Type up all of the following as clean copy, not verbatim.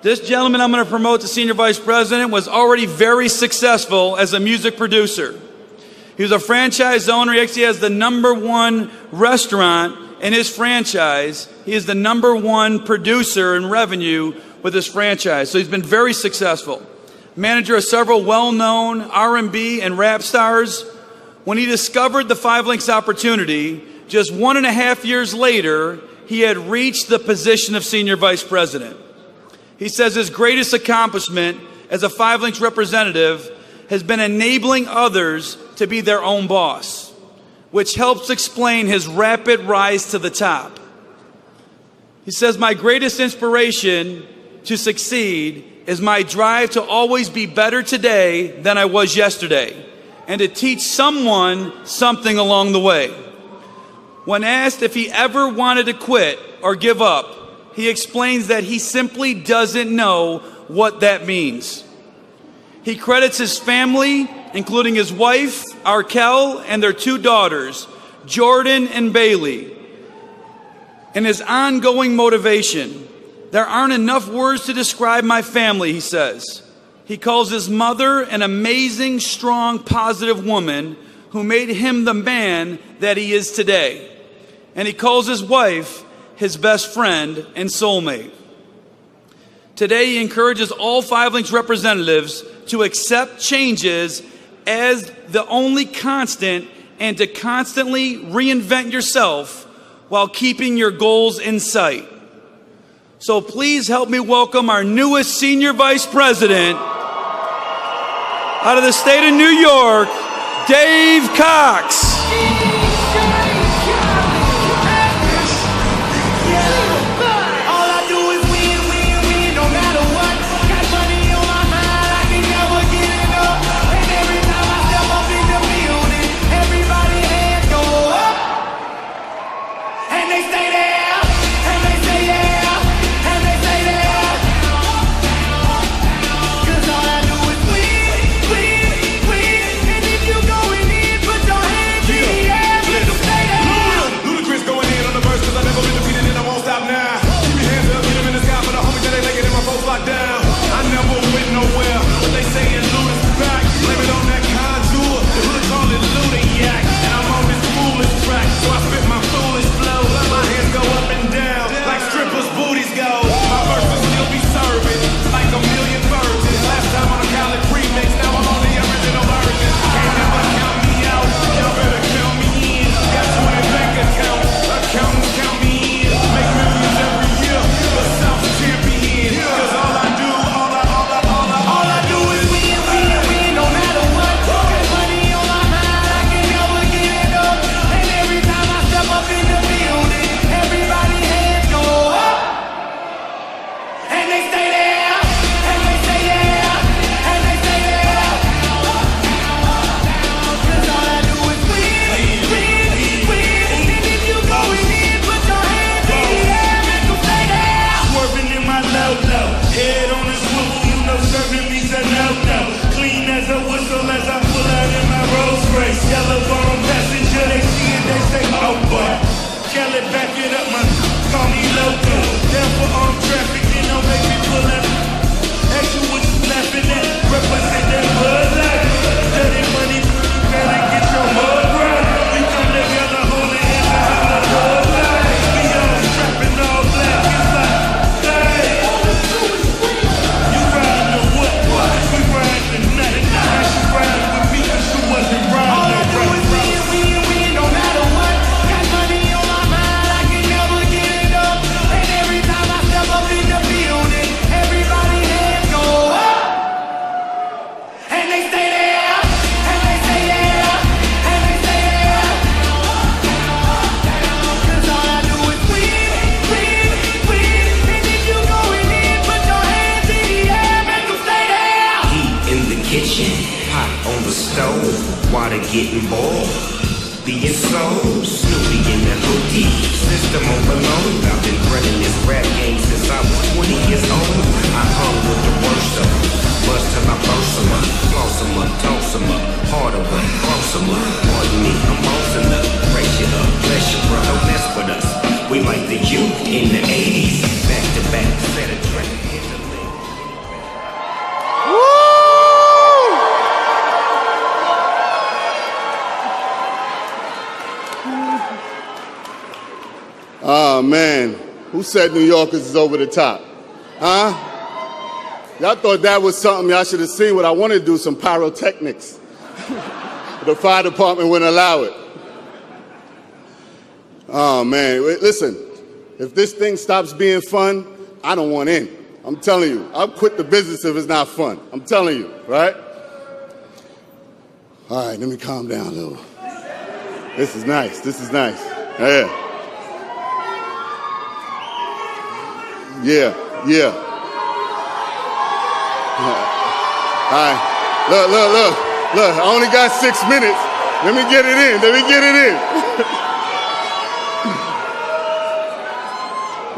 This gentleman I'm going to promote to Senior Vice President was already very successful as a music producer. He was a franchise owner. He actually has the #1 restaurant in his franchise. He is the #1 producer in revenue with his franchise. So he's been very successful. Manager of several well-known R&B and rap stars. When he discovered the 5 Links opportunity, just 1.5 years later, he had reached the position of Senior Vice President. He says his greatest accomplishment as a 5 Links representative has been enabling others to be their own boss, which helps explain his rapid rise to the top. He says, my greatest inspiration to succeed is my drive to always be better today than I was yesterday, and to teach someone something along the way. When asked if he ever wanted to quit or give up, he explains that he simply doesn't know what that means. He credits his family, including his wife, Arkell, and their 2 daughters, Jordan and Bailey, and his ongoing motivation. There aren't enough words to describe my family, he says. He calls his mother an amazing, strong, positive woman who made him the man that he is today. And he calls his wife his best friend and soulmate. Today, he encourages all 5 Links representatives to accept changes as the only constant and to constantly reinvent yourself while keeping your goals in sight. So please help me welcome our newest Senior Vice President out of the state of New York, Dave Cox. Water getting boiled, being sold, Snoopy in the hoodie, system overload. I've been running this rap game since I was 20 years old. I hung with the worst of them, bust till I burst them up, floss them up, toss them up, harder way, cross them up. Pardon me, I'm bossing up, raise you up, bless you, bro, don't mess with us. We like the youth in the 80s, back to back, set a track, hit the link. Oh, man. Who said New Yorkers is over the top? Huh? Y'all thought that was something y'all should have seen. What I wanted to do, some pyrotechnics. The fire department wouldn't allow it. Oh, man. Listen, if this thing stops being fun, I don't want in. I'm telling you. I'll quit the business if it's not fun. I'm telling you, right? All right, let me calm down a little. This is nice. This is nice. Yeah. Yeah. All right. Look. I only got 6 minutes. Let me get it in.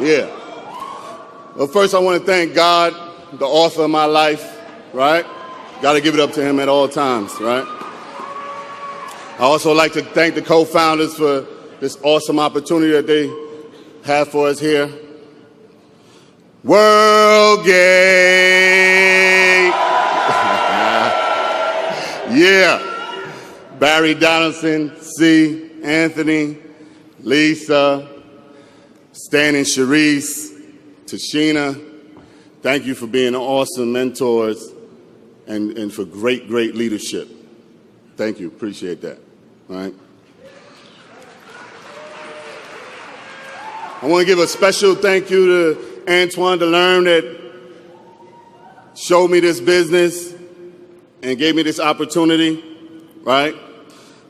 Yeah. Well, first I want to thank God, the author of my life, right? Got to give it up to him at all times, right? I also like to thank the co-founders for this awesome opportunity that they have for us here. Worldgate. Yeah. Barry Donaldson, C, Anthony, Lisa, Stan and Sharice, Tashina, thank you for being awesome mentors and for great leadership. Thank you. Appreciate that. All right. I want to give a special thank you to Antoine DeLerme that showed me this business and gave me this opportunity, right?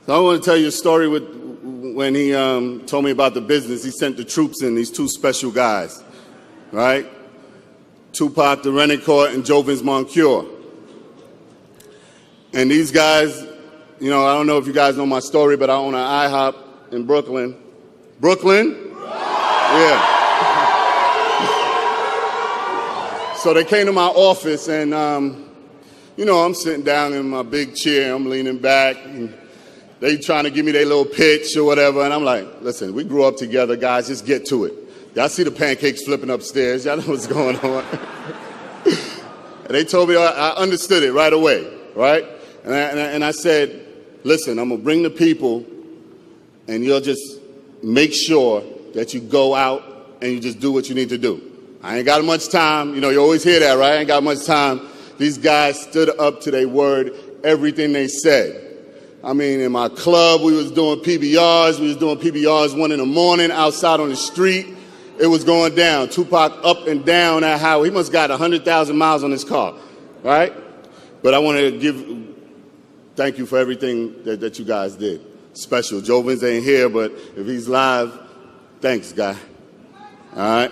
So I want to tell you a story when he told me about the business. He sent the troops in, these two special guys, right? Tupac the Rennecourt and Jovens Moncure. And these guys, you know, I don't know if you guys know my story, but I own an IHOP in Brooklyn. Brooklyn? Yeah. So they came to my office and, you know, I'm sitting down in my big chair, I'm leaning back, and they trying to give me their little pitch or whatever, and I'm like, listen, we grew up together, guys, just get to it. Y'all see the pancakes flipping upstairs, y'all know what's going on. And they told me I understood it right away, right? And I said, listen, I'm gonna bring the people, and you'll just make sure that you go out and you just do what you need to do. I ain't got much time, you know, you always hear that, right? I ain't got much time. These guys stood up to their word, everything they said. I mean, in my club, we was doing PBRs. We was doing PBRs 1 in the morning outside on the street. It was going down. Tupac up and down that highway. He must have got 100,000 miles on his car, right? But I want to thank you for everything that you guys did. Special. Jovens ain't here, but if he's live, thanks, guy. All right?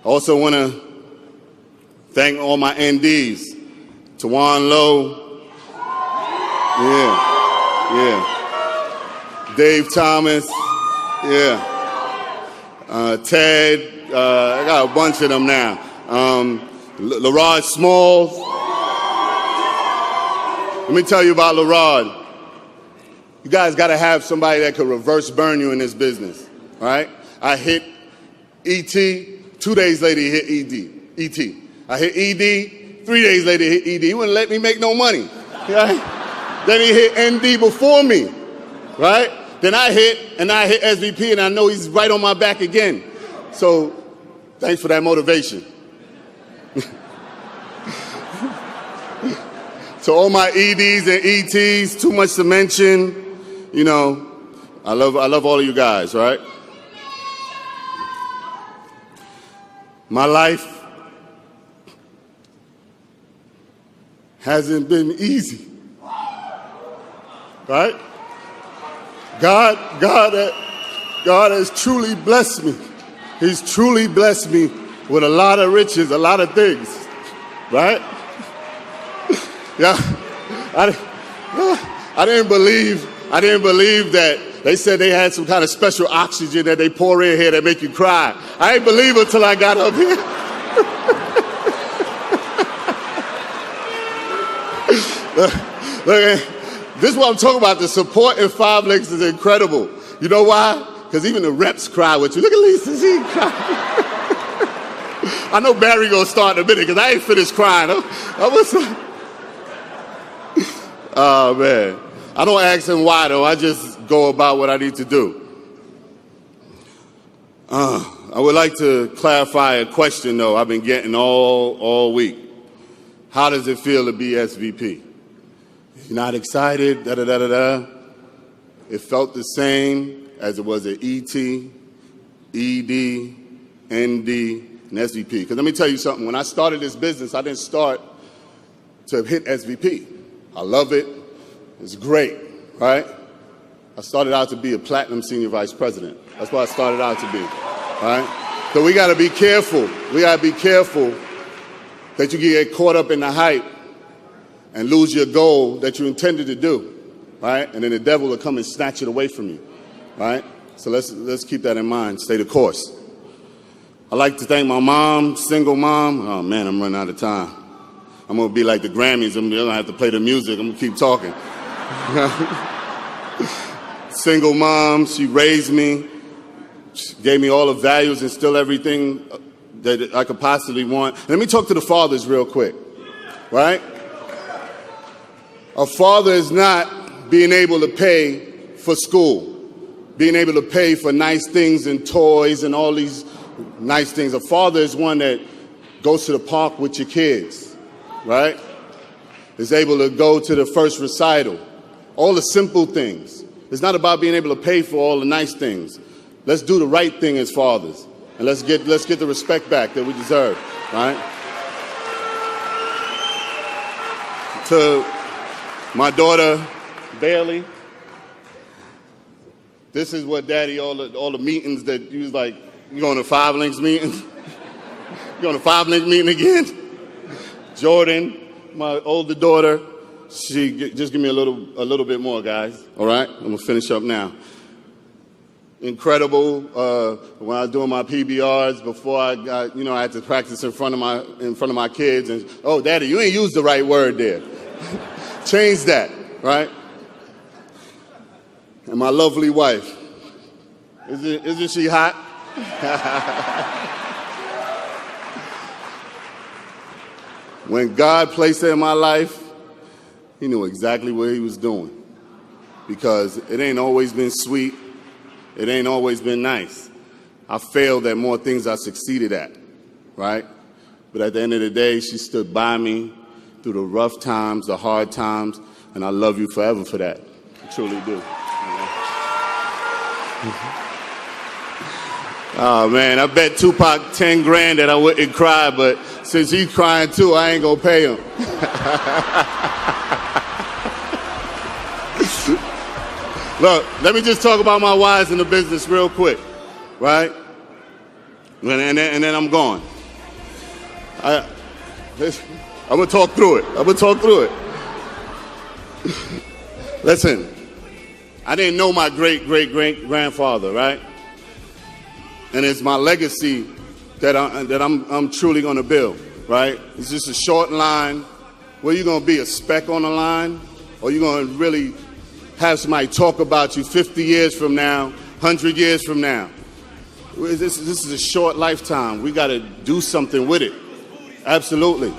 I also want to thank all my NDs. Tawan Lowe. Yeah. Dave Thomas. Yeah. Ted. I got a bunch of them now. LaRod Smalls. Let me tell you about LaRod. You guys got to have somebody that could reverse burn you in this business, all right? I hit E.T., 2 days later he hit E.T. I hit E.D., 3 days later he hit E.D. He wouldn't let me make no money, right? Then he hit N.D. before me, right? Then I hit SVP, and I know he's right on my back again. So thanks for that motivation. To all my EDs and ETs, too much to mention, you know, I love all of you guys, right? My life hasn't been easy, right? God has truly blessed me. He's truly blessed me with a lot of riches, a lot of things, right? Yeah, I didn't believe that they said they had some kind of special oxygen that they pour in here that make you cry. I didn't believe it till I got up here. Look, this is what I'm talking about. The support in 5 Links is incredible. You know why? Because even the reps cry with you. Look at Lisa, she cry. I know Barry gonna start in a minute because I ain't finished crying. Oh, man. I don't ask him why, though. I just go about what I need to do. I would like to clarify a question, though, I've been getting all week. How does it feel to be SVP? You're not excited, da-da-da-da-da. It felt the same as it was at ET, ED, ND, and SVP. Because let me tell you something. When I started this business, I didn't start to hit SVP. I love it. It's great, right? I started out to be a platinum senior vice president. That's what I started out to be, right? So we got to be careful. We got to be careful that you get caught up in the hype and lose your goal that you intended to do, right? And then the devil will come and snatch it away from you, right? So let's keep that in mind. Stay the course. I'd like to thank my mom, single mom. Oh, man, I'm running out of time. I'm going to be like the Grammys. I'm going to have to play the music. I'm going to keep talking. Single mom, she raised me, she gave me all the values and still everything that I could possibly want. Let me talk to the fathers real quick, right? A father is not being able to pay for school, being able to pay for nice things and toys and all these nice things. A father is one that goes to the park with your kids, right? Is able to go to the first recital. All the simple things. It's not about being able to pay for all the nice things. Let's do the right thing as fathers. And let's get the respect back that we deserve, right? To my daughter, Bailey, this is what Daddy, all the meetings that you was like, you going to 5 Links meeting? You going to 5 Link meeting again? Jordan, my older daughter, she just give me a little bit more, guys. All right, I'm gonna finish up now. Incredible. When I was doing my PBRs before I got, I had to practice in front of my kids. And oh, Daddy, you ain't used the right word there. Change that, right? And my lovely wife, isn't she hot? When God placed her in my life, He knew exactly what He was doing, because it ain't always been sweet. It ain't always been nice. I failed at more things I succeeded at, right? But at the end of the day, she stood by me through the rough times, the hard times, and I love you forever for that. I truly do. Oh, man, I bet Tupac $10,000 that I wouldn't cry, but since he's crying too, I ain't gonna pay him. Look, let me just talk about my wives in the business real quick, right? And then I'm gone. I'm gonna talk through it. Listen, I didn't know my great-great-great-grandfather, right? And it's my legacy that I'm truly gonna build, right? It's just a short line. Where you gonna be, a speck on the line? Or you gonna really have somebody talk about you 50 years from now, 100 years from now? This is a short lifetime. We got to do something with it. Absolutely.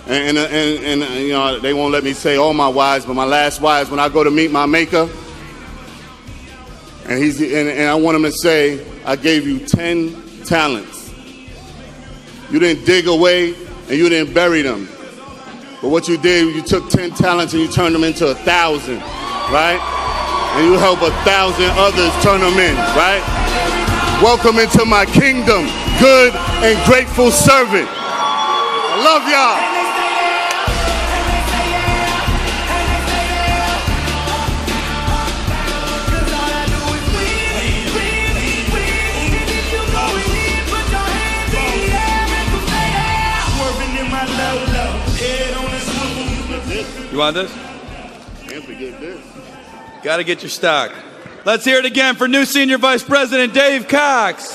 And they won't let me say all my wives, but my last wives, when I go to meet my maker, and I want him to say, I gave you 10 talents. You didn't dig away and you didn't bury them. But what you did, you took 10 talents and you turned them into 1,000. Right? And you help 1,000 others turn them in, right? Welcome into my kingdom, good and grateful servant. I love y'all. You want this? Can't forget this. Got to get your stock. Let's hear it again for new Senior Vice President Dave Cox.